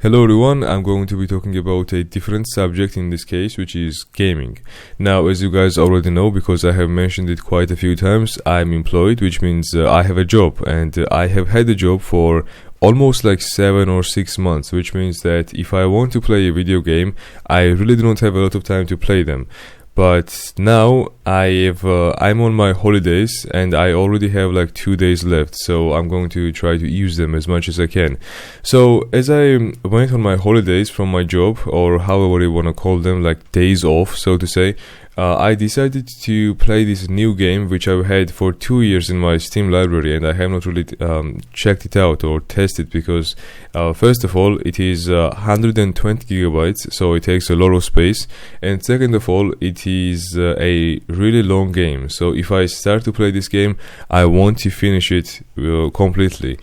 Hello everyone, I'm going to be talking about a different subject in this case, which is gaming. Now, as you guys already know, because I have mentioned it quite a few times, I'm employed, which means I have a job, and I have had a job for almost like 7 or 6 months, which means that if I want to play a video game, I really do not have a lot of time to play them. But now I'm on my holidays and I already have like 2 days left, so I'm going to try to use them as much as I can. So as I went on my holidays from my job, or however you want to call them, like days off, so to say, I decided to play this new game which I've had for 2 years in my Steam library, and I have not really checked it out or tested because first of all, it is 120 gigabytes, so it takes a lot of space, and second of all, it is a really long game. So if I start to play this game, I want to finish it completely.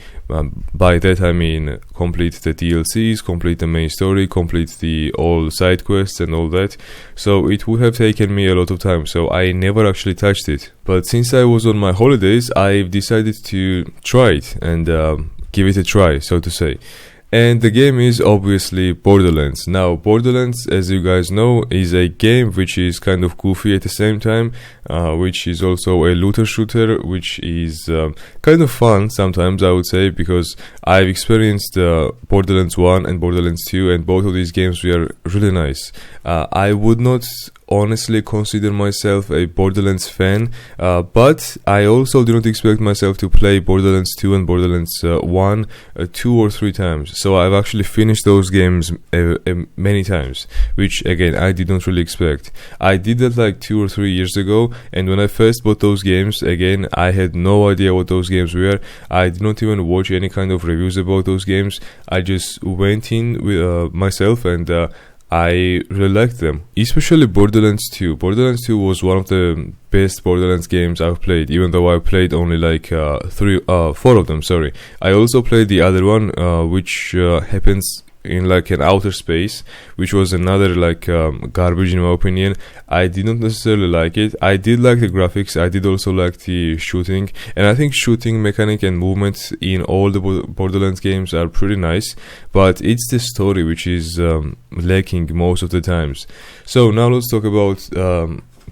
By that I mean complete the DLCs, complete the main story, complete the all side quests and all that. So it would have taken me a lot of time, so I never actually touched it. But since I was on my holidays, I've decided to try it and give it a try, so to say. And the game is obviously Borderlands. Now, Borderlands, as you guys know, is a game which is kind of goofy at the same time, which is also a looter shooter, which is kind of fun sometimes, I would say, because I've experienced Borderlands 1 and Borderlands 2, and both of these games were really nice. I would not honestly consider myself a Borderlands fan, but I also do not expect myself to play Borderlands 2 and Borderlands 1 2 or 3 times. So I've actually finished those games many times, which again I did not really expect. I did that like 2 or 3 years ago, and when I first bought those games, again I had no idea what those games were. I did not even watch any kind of reviews about those games. I just went in with myself, and I really liked them, especially Borderlands 2. Borderlands 2 was one of the best Borderlands games I've played, even though I played only like 4 of them, sorry. I also played the other one, which happens in like an outer space, which was another like garbage in my opinion. I did not necessarily like it. I did like the graphics, I did also like the shooting, and I think shooting mechanic and movement in all the Borderlands games are pretty nice, but it's the story which is lacking most of the times. So now let's talk about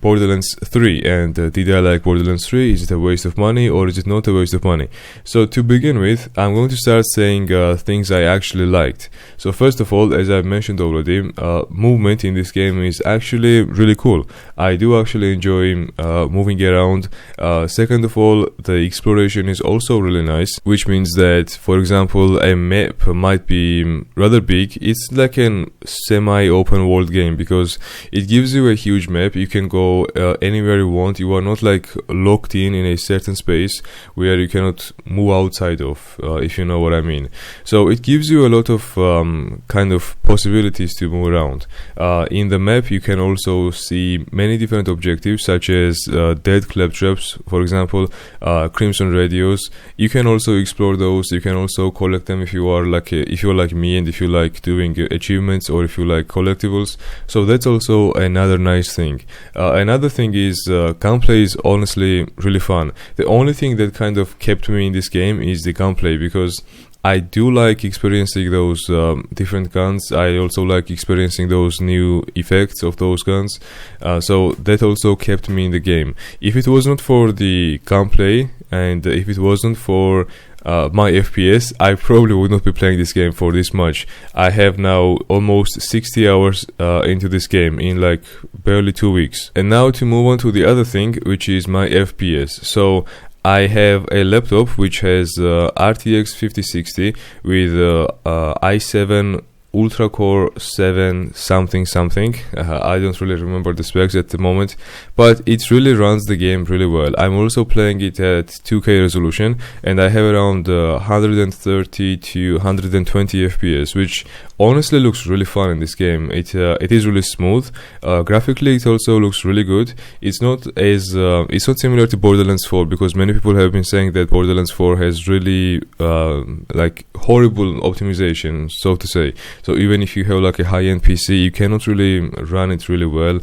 Borderlands 3, and did I like Borderlands 3? Is it a waste of money or is it not a waste of money? So to begin with, I'm going to start saying things I actually liked. So first of all, as I've mentioned already, movement in this game is actually really cool. I do actually enjoy moving around. Second of all, the exploration is also really nice, which means that, for example, a map might be rather big. It's like a semi-open world game because it gives you a huge map. You can go anywhere you want. You are not like locked in a certain space where you cannot move outside of, if you know what I mean. So it gives you a lot of kind of possibilities to move around. In the map you can also see many different objectives, such as dead claptraps, for example, crimson radios. You can also explore those. You can also collect them if you are like me, and if you like doing achievements, or if you like collectibles. So that's also another nice thing. Another thing is gunplay is honestly really fun. The only thing that kind of kept me in this game is the gunplay, because I do like experiencing those different guns. I also like experiencing those new effects of those guns. So that also kept me in the game. If it was not for the gunplay, and if it wasn't for my FPS, I probably would not be playing this game for this much. I have now almost 60 hours into this game in like barely 2 weeks. And now to move on to the other thing, which is my FPS. So I have a laptop which has RTX 5060 with i7 Ultra Core 7 something. I don't really remember the specs at the moment, but it really runs the game really well. I'm also playing it at 2K resolution, and I have around 130 to 120 FPS, which honestly looks really fun in this game. It is really smooth. Graphically, it also looks really good. It's not similar to Borderlands 4, because many people have been saying that Borderlands 4 has really like horrible optimization, so to say. So even if you have like a high-end PC, you cannot really run it really well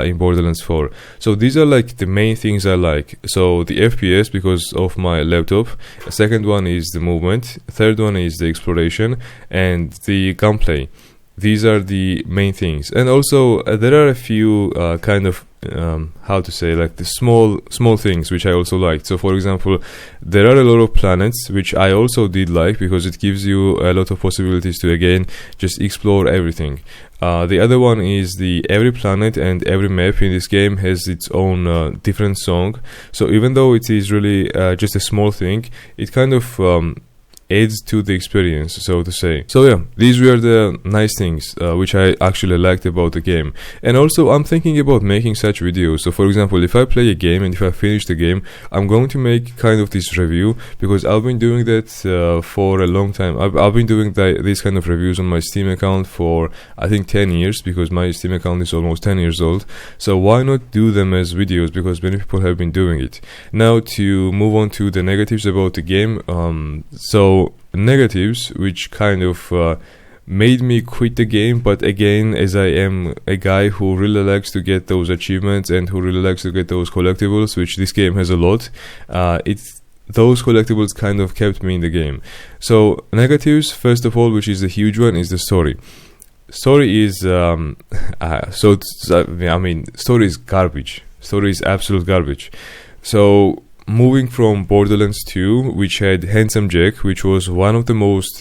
in Borderlands 4. So these are like the main things I like. So the FPS, because of my laptop. Second one is the movement. Third one is the exploration and the gunplay. These are the main things. And also there are a few kind of how to say, like the small things which I also liked. So for example, there are a lot of planets which I also did like, because it gives you a lot of possibilities to again just explore everything. The other one is every planet and every map in this game has its own different song. So even though it is really just a small thing, it kind of adds to the experience, so to say. So yeah, these were the nice things which I actually liked about the game. And also I'm thinking about making such videos. So for example, if I play a game and if I finish the game, I'm going to make kind of this review, because I've been doing that for a long time. I've been doing these kind of reviews on my Steam account for I think 10 years, because my Steam account is almost 10 years old. So why not do them as videos, because many people have been doing it. Now to move on to the negatives about the game. So negatives which kind of made me quit the game, but again, as I am a guy who really likes to get those achievements and who really likes to get those collectibles, which this game has a lot, those collectibles kind of kept me in the game. So negatives, first of all, which is a huge one, is the story. Story is story is garbage. Story is absolute garbage. So moving from Borderlands 2, which had Handsome Jack, which was one of the most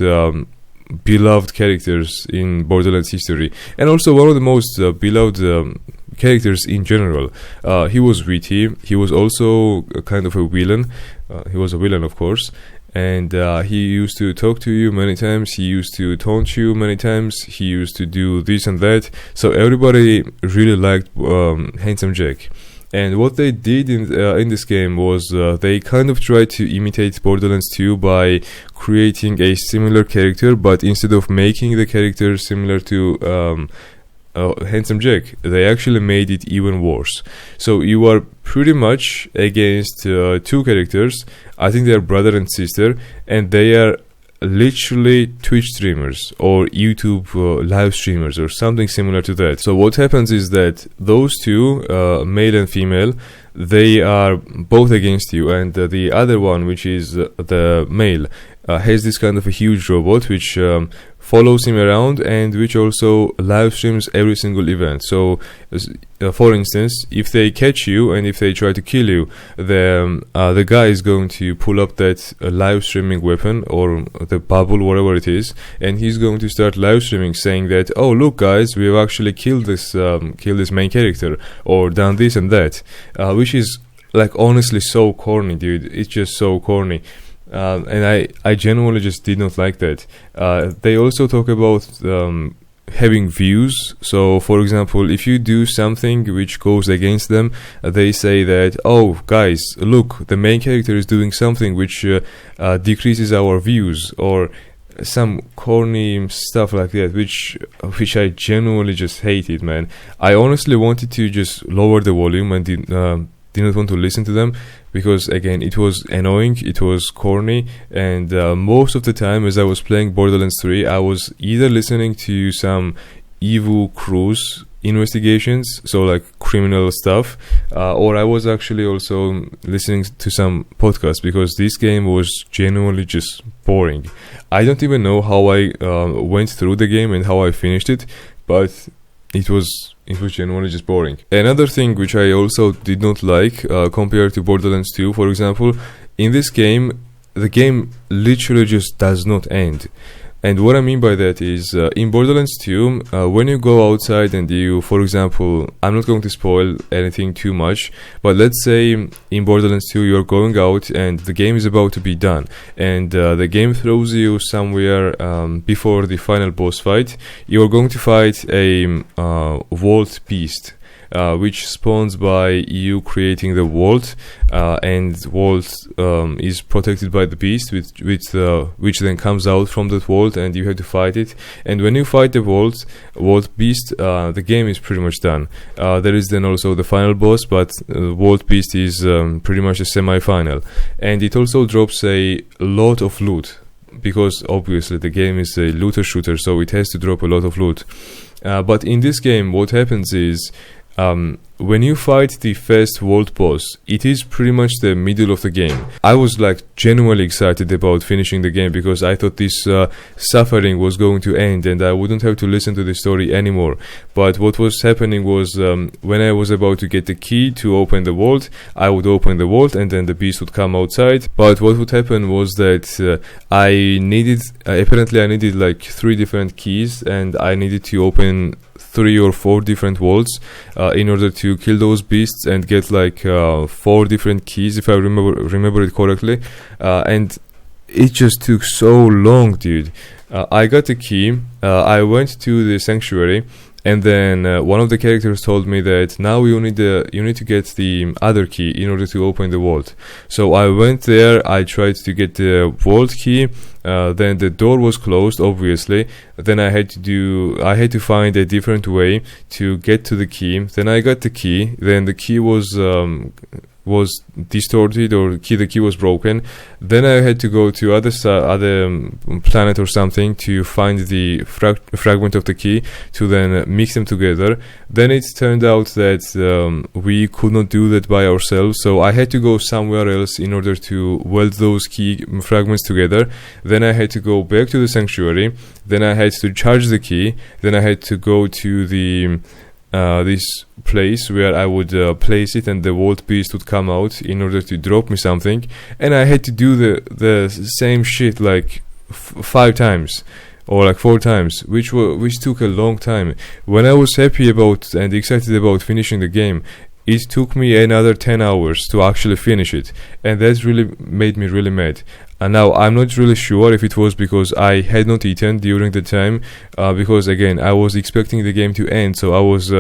beloved characters in Borderlands history, and also one of the most beloved characters in general. He was witty. He was also kind of a villain. He was a villain, of course. And he used to talk to you many times. He used to taunt you many times. He used to do this and that. So everybody really liked Handsome Jack. And what they did in this game was they kind of tried to imitate Borderlands 2 by creating a similar character, but instead of making the character similar to Handsome Jack, they actually made it even worse. So you are pretty much against two characters. I think they are brother and sister, and they are literally Twitch streamers or YouTube live streamers or something similar to that. So what happens is that those two, male and female, they are both against you, and the other one, which is the male, has this kind of a huge robot which follows him around and which also live streams every single event. So for instance, if they catch you and if they try to kill you, the guy is going to pull up that live streaming weapon or the bubble, whatever it is, and he's going to start live streaming, saying that, oh look guys, we've actually killed this main character or done this and that, which is like honestly so corny, dude. It's just so corny. And I genuinely just did not like that. They also talk about having views. So for example, if you do something which goes against them, they say that, oh guys, look, the main character is doing something which decreases our views, or some corny stuff like that, which I genuinely just hated, man. I honestly wanted to just lower the volume and did not want to listen to them, because again, it was annoying, it was corny, and most of the time as I was playing Borderlands 3, I was either listening to some Evo Cruise investigations, so like criminal stuff, or I was actually also listening to some podcasts, because this game was genuinely just boring. I don't even know how I went through the game and how I finished it, but it was genuinely just boring. Another thing which I also did not like compared to Borderlands 2, for example, in this game, the game literally just does not end. And what I mean by that is, in Borderlands 2, when you go outside and you, for example, I'm not going to spoil anything too much, but let's say in Borderlands 2 you're going out and the game is about to be done, and the game throws you somewhere before the final boss fight. You're going to fight a vault beast, which spawns by you creating the vault, and vault is protected by the beast, which then comes out from that vault, and you have to fight it. And when you fight the vault beast, the game is pretty much done. There is then also the final boss, but vault beast is pretty much a semi-final, and it also drops a lot of loot. because obviously the game is a looter shooter, so it has to drop a lot of loot. But in this game, what happens is, when you fight the first world boss, it is pretty much the middle of the game. I was like genuinely excited about finishing the game because I thought this suffering was going to end and I wouldn't have to listen to the story anymore. But what was happening was, when I was about to get the key to open the vault, I would open the vault and then the beast would come outside. But what would happen was that apparently I needed like 3 different keys, and I needed to open 3 or 4 different vaults in order to kill those beasts and get like 4 different keys, if I remember it correctly. And it just took so long, dude. I got the key, I went to the sanctuary, and then one of the characters told me that now you need to get the other key in order to open the vault. So I went there, I tried to get the vault key, then the door was closed, obviously. Then I had to find a different way to get to the key. Then I got the key, then the key was distorted, or the key was broken. Then I had to go to other planet or something to find the fragment of the key to then mix them together. Then it turned out that we could not do that by ourselves, so I had to go somewhere else in order to weld those key fragments together. Then I had to go back to the sanctuary, then I had to charge the key, then I had to go to the this place where I would place it, and the vault beast would come out in order to drop me something, and I had to do the same shit like 5 times or like 4 times, which took a long time. When I was happy about and excited about finishing the game, it took me another 10 hours to actually finish it, and that really made me really mad. And now I'm not really sure if it was because I had not eaten during the time, because again I was expecting the game to end, so I was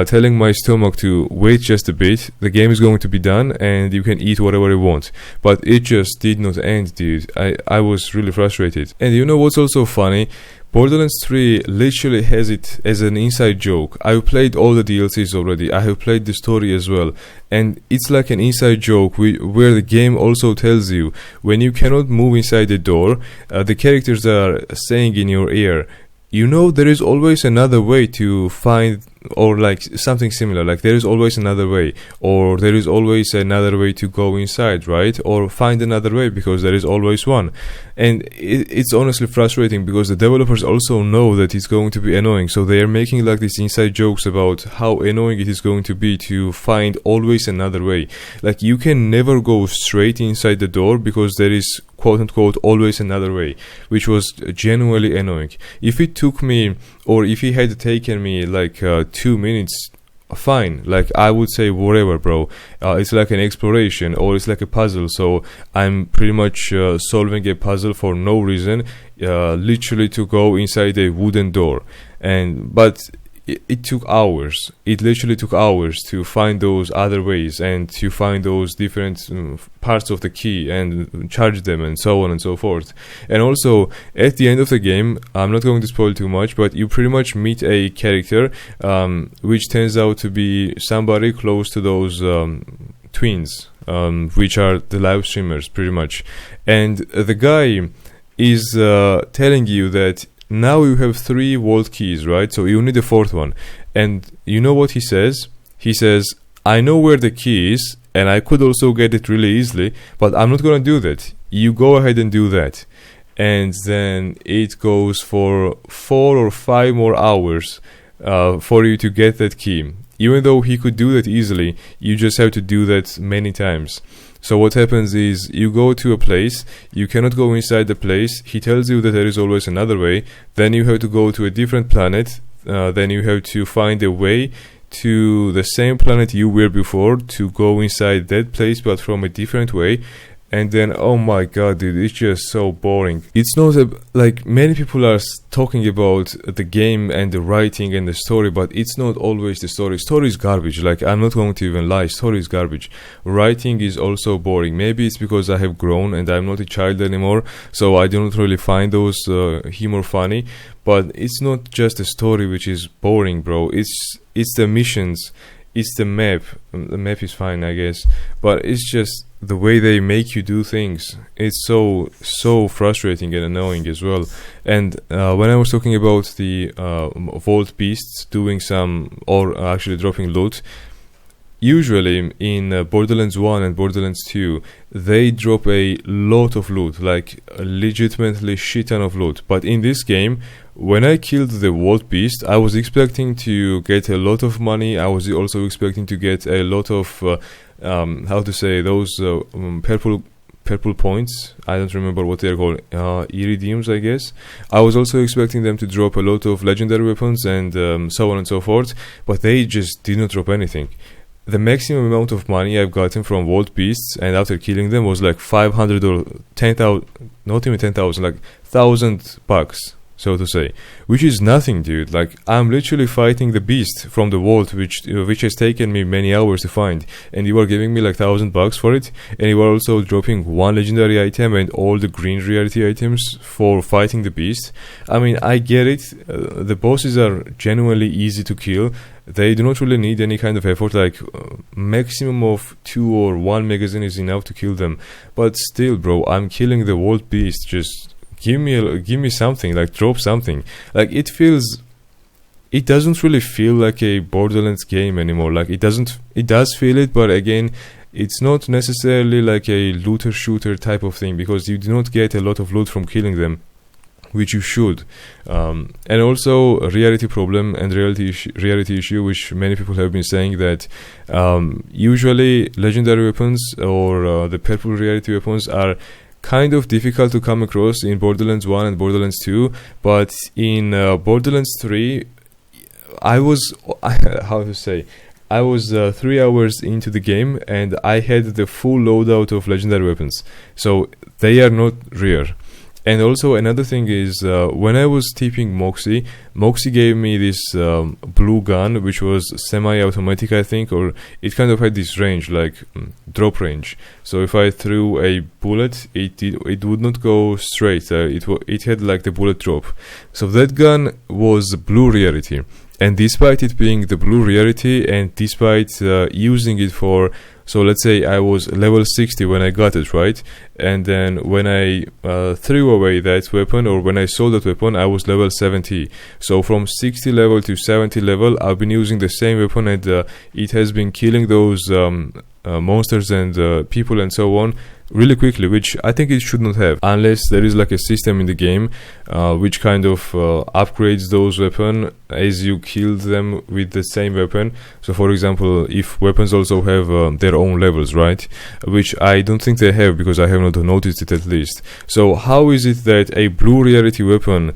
telling my stomach to wait just a bit, the game is going to be done and you can eat whatever you want. But it just did not end, dude. I was really frustrated. And you know what's also funny? Borderlands 3 literally has it as an inside joke. I've played all the DLCs already, I have played the story as well, and it's like an inside joke where the game also tells you when you cannot move inside the door, the characters are saying in your ear, you know, there is always another way to find, or like something similar, like there is always another way, or there is always another way to go inside, right? Or find another way because there is always one. And it's honestly frustrating because the developers also know that it's going to be annoying, so they are making like these inside jokes about how annoying it is going to be to find always another way. Like you can never go straight inside the door because there is quote-unquote always another way, which was genuinely annoying. If it took me, or if it had taken me like 2 minutes, fine, like I would say whatever, bro, it's like an exploration or it's like a puzzle, so I'm pretty much solving a puzzle for no reason, literally to go inside a wooden door. But it took hours. It literally took hours to find those other ways and to find those different parts of the key and charge them and so on and so forth. And also at the end of the game, I'm not going to spoil too much, but you pretty much meet a character which turns out to be somebody close to those twins, which are the live streamers pretty much. And the guy is telling you that now you have 3 vault keys, right? So you need a 4th one. And you know what he says? He says, I know where the key is, and I could also get it really easily, but I'm not gonna do that. You go ahead and do that. And then it goes for 4 or 5 more hours for you to get that key. Even though he could do that easily, you just have to do that many times. So what happens is you go to a place, you cannot go inside the place, he tells you that there is always another way, then you have to go to a different planet, then you have to find a way to the same planet you were before to go inside that place but from a different way. And then, oh my god, dude, it's just so boring. It's not like many people are talking about the game and the writing and the story, but it's not always the story. Story is garbage. Like, I'm not going to even lie. Story is garbage. Writing is also boring. Maybe it's because I have grown and I'm not a child anymore, so I don't really find those humor funny. But it's not just the story which is boring, bro. It's the missions. It's the map. The map is fine, I guess. But it's just the way they make you do things, it's so frustrating and annoying as well. And when I was talking about the vault beasts doing some, or actually dropping loot, usually in Borderlands 1 and Borderlands 2, they drop a lot of loot, like a legitimately shit ton of loot. But in this game, when I killed the Vault Beast, I was expecting to get a lot of money. I was also expecting to get a lot of, how to say, those purple points. I don't remember what they're called, iridiums, I guess. I was also expecting them to drop a lot of legendary weapons and so on and so forth, but they just did not drop anything. The maximum amount of money I've gotten from Vault Beasts, and after killing them, was like 500 or 10,000, not even 10,000, like $1,000, so to say, which is nothing, dude. Like, I'm literally fighting the beast from the vault, which has taken me many hours to find, and you are giving me like $1,000 for it, and you are also dropping one legendary item and all the green rarity items for fighting the beast. I mean, I get it. The bosses are genuinely easy to kill. They do not really need any kind of effort, like maximum of 2 or 1 magazine is enough to kill them. But still, bro, I'm killing the Vault Beast. Just give me something, like drop something. Like, it doesn't really feel like a Borderlands game anymore. Like, it does feel it, but again, it's not necessarily like a looter shooter type of thing, because you do not get a lot of loot from killing them, which you should. And also a reality problem and reality issue, which many people have been saying, that usually legendary weapons or the purple reality weapons are kind of difficult to come across in Borderlands 1 and Borderlands 2, but in Borderlands 3, I was 3 hours into the game and I had the full loadout of legendary weapons, so they are not rare. And also another thing is, when I was tipping Moxie gave me this blue gun, which was semi-automatic, I think, or it kind of had this range, like drop range. So if I threw a bullet, it would not go straight. It had like the bullet drop. So that gun was blue rarity. And despite it being the blue rarity, and despite using it for, so let's say I was level 60 when I got it, right? And then when I threw away that weapon, or when I sold that weapon, I was level 70. So from 60 level to 70 level, I've been using the same weapon, and it has been killing those monsters and people and so on really quickly, which I think it should not have, unless there is like a system in the game which kind of upgrades those weapons as you kill them with the same weapon. So for example, if weapons also have their own levels, right, which I don't think they have, because I have not noticed it at least. So how is it that a blue rarity weapon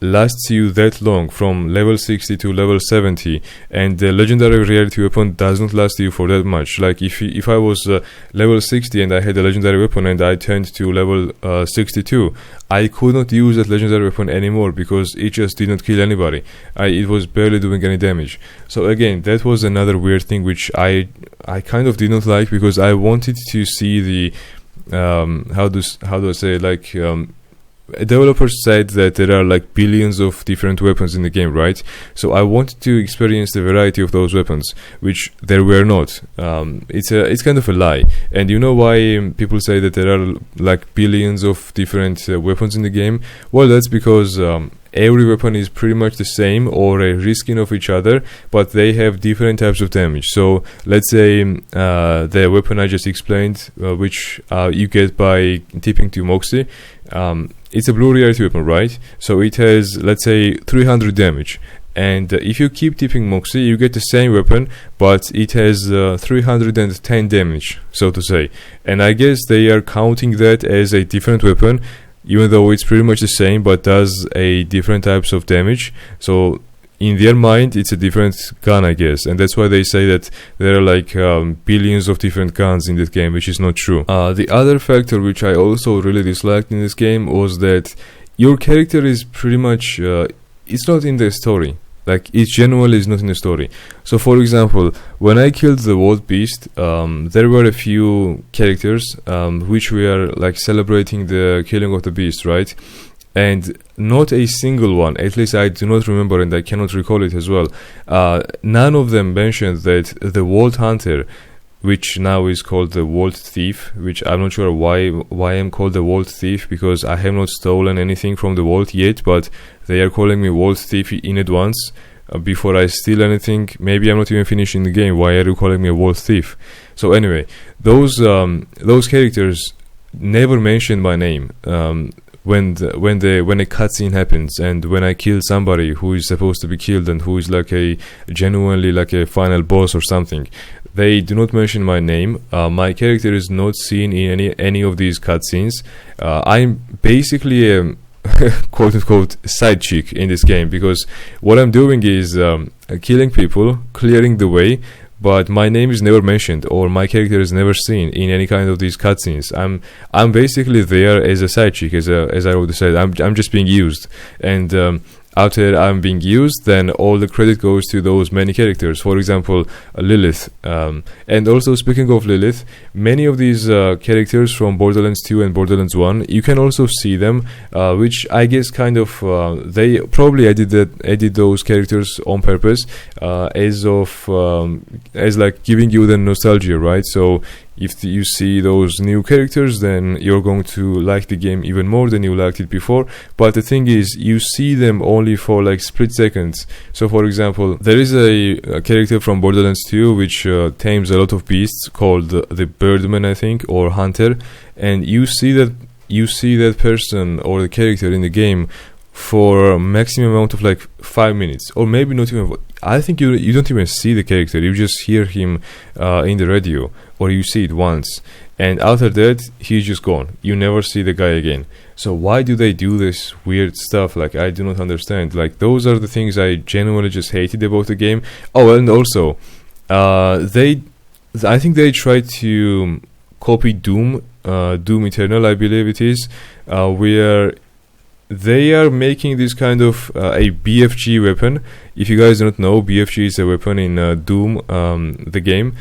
lasts you that long, from level 60 to level 70, and the legendary rarity weapon does not last you for that much? Like, if I was level 60 and I had a legendary weapon and I turned to level 62, I could not use that legendary weapon anymore, because it just did not kill anybody. It was barely doing any damage. So again, that was another weird thing which I kind of did not like, because I wanted to see the how do I say, like, developers said that there are like billions of different weapons in the game, right? So I wanted to experience the variety of those weapons, which there were not. It's kind of a lie. And you know why people say that there are like billions of different weapons in the game? Well, that's because every weapon is pretty much the same, or a reskin of each other, but they have different types of damage. So let's say the weapon I just explained, which you get by tipping to Moxie, it's a blue rarity weapon, right? So it has, let's say, 300 damage. And if you keep tipping Moxie, you get the same weapon, but it has 310 damage, so to say. And I guess they are counting that as a different weapon, even though it's pretty much the same, but does a different types of damage. So in their mind, it's a different gun, I guess, and that's why they say that there are like billions of different guns in this game, which is not true. The other factor which I also really disliked in this game was that your character is pretty much it's not in the story. Like, it genuinely is not in the story. So for example, when I killed the Vault Beast, there were a few characters which were like celebrating the killing of the beast, right? And not a single one, at least I do not remember, and I cannot recall it as well, none of them mentioned that the Vault Hunter, which now is called the Vault Thief, which I'm not sure why I'm called the Vault Thief, because I have not stolen anything from the vault yet, but they are calling me Vault Thief in advance before I steal anything. Maybe I'm not even finishing the game. Why are you calling me a Vault Thief? So anyway, those characters never mention my name when a cutscene happens, and when I kill somebody who is supposed to be killed and who is like a genuinely like a final boss or something. They do not mention my name. My character is not seen in any of these cutscenes. I'm basically a quote-unquote side chick in this game, because what I'm doing is killing people, clearing the way, but my name is never mentioned, or my character is never seen in any kind of these cutscenes. I'm basically there as a side chick, as I already said. I'm just being used, and after I'm being used, then all the credit goes to those many characters. For example, Lilith. And also, speaking of Lilith, many of these characters from Borderlands 2 and Borderlands 1, you can also see them, which I guess kind of they probably edit those characters on purpose, as like giving you the nostalgia, right? So if you see those new characters, then you're going to like the game even more than you liked it before. But the thing is, you see them only for like split seconds. So for example, there is a character from Borderlands 2 which tames a lot of beasts called the Birdman, I think, or Hunter, and you see that person or the character in the game for a maximum amount of like 5 minutes, or maybe not even. I think you don't even see the character, you just hear him in the radio, or you see it once, and after that he's just gone. You never see the guy again. So why do they do this weird stuff? Like, I do not understand. Like, those are the things I genuinely just hated about the game. Oh, and also I think they tried to copy Doom Eternal, I believe it is, where they are making this kind of a BFG weapon. If you guys don't know, BFG is a weapon in Doom, the game.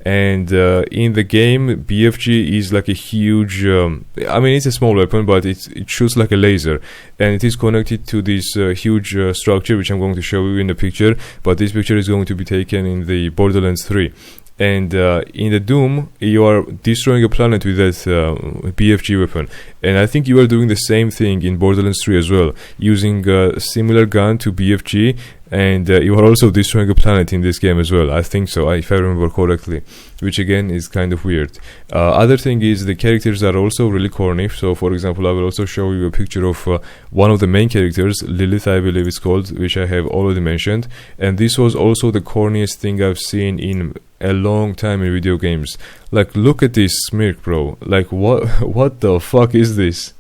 And in the game, BFG is like a huge, I mean, it's a small weapon, but it shoots like a laser. And it is connected to this huge structure, which I'm going to show you in the picture. But this picture is going to be taken in the Borderlands 3. And in the Doom, you are destroying a planet with that BFG weapon. And I think you are doing the same thing in Borderlands 3 as well, using a similar gun to BFG, and you are also destroying a planet in this game as well. I think so, if I remember correctly, which again is kind of weird. Other thing is, the characters are also really corny. So for example, I will also show you a picture of one of the main characters, Lilith, I believe it's called, which I have already mentioned. And this was also the corniest thing I've seen in a long time in video games. Like, look at this smirk, bro. Like, what the fuck is this?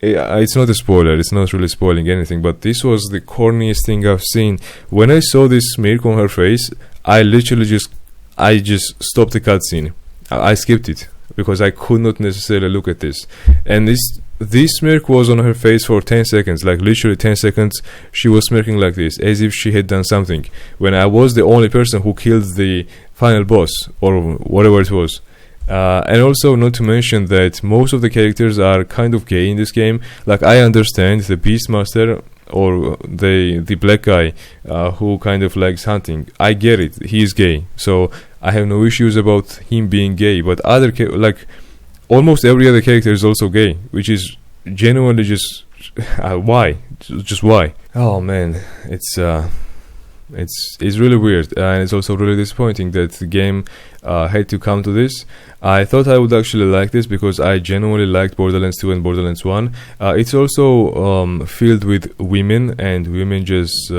It's not a spoiler, it's not really spoiling anything, but this was the corniest thing I've seen. When I saw this smirk on her face, I literally just stopped the cutscene. I skipped it because I could not necessarily look at this. And this smirk was on her face for 10 seconds, like literally 10 seconds. She was smirking like this, as if she had done something, when I was the only person who killed the final boss, or whatever it was. And also, not to mention that most of the characters are kind of gay in this game. Like, I understand the Beastmaster, or the black guy who kind of likes hunting. I get it, he is gay, so I have no issues about him being gay. But like almost every other character is also gay, which is genuinely just why? Just why? Oh man, it's really weird, and it's also really disappointing that the game had to come to this. I thought I would actually like this because I genuinely liked Borderlands 2 and Borderlands 1. It's also filled with women, and women just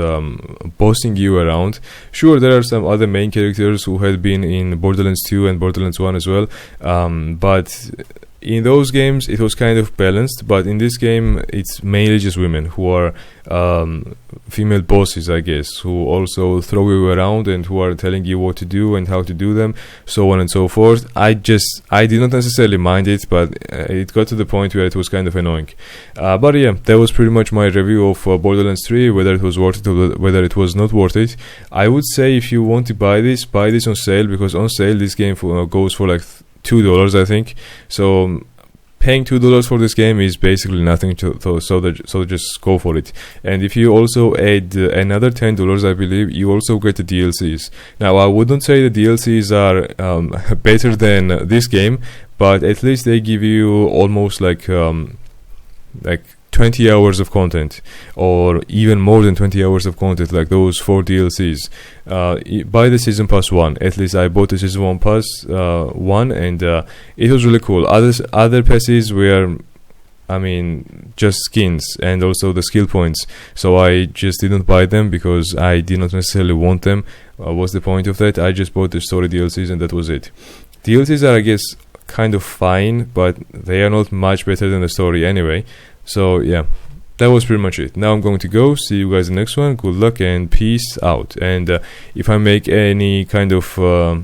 bossing you around. Sure, there are some other main characters who had been in Borderlands 2 and Borderlands 1 as well, but in those games it was kind of balanced. But in this game, it's mainly just women who are female bosses, I guess, who also throw you around and who are telling you what to do and how to do them, so on and so forth. I did not necessarily mind it, but it got to the point where it was kind of annoying. But yeah, that was pretty much my review of Borderlands 3, whether it was worth it or whether it was not worth it. I would say, if you want to buy this on sale, because on sale this game goes for like $2, I think. So paying $2 for this game is basically nothing so just go for it. And if you also add another $10, I believe you also get the DLCs. Now I wouldn't say the DLCs are better than this game, but at least they give you almost like 20 hours of content, or even more than 20 hours of content, like those 4 DLCs. Buy the season pass 1. At least I bought the season 1 pass 1, and it was really cool. Other passes were, I mean, just skins and also the skill points, so I just didn't buy them because I did not necessarily want them. What's the point of that? I just bought the story DLCs and that was it. DLCs are, I guess, kind of fine, but they are not much better than the story anyway. So yeah, that was pretty much it. Now I'm going to go. See you guys in the next one. Good luck and peace out. And if I make any kind of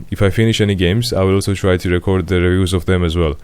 if I finish any games, I will also try to record the reviews of them as well.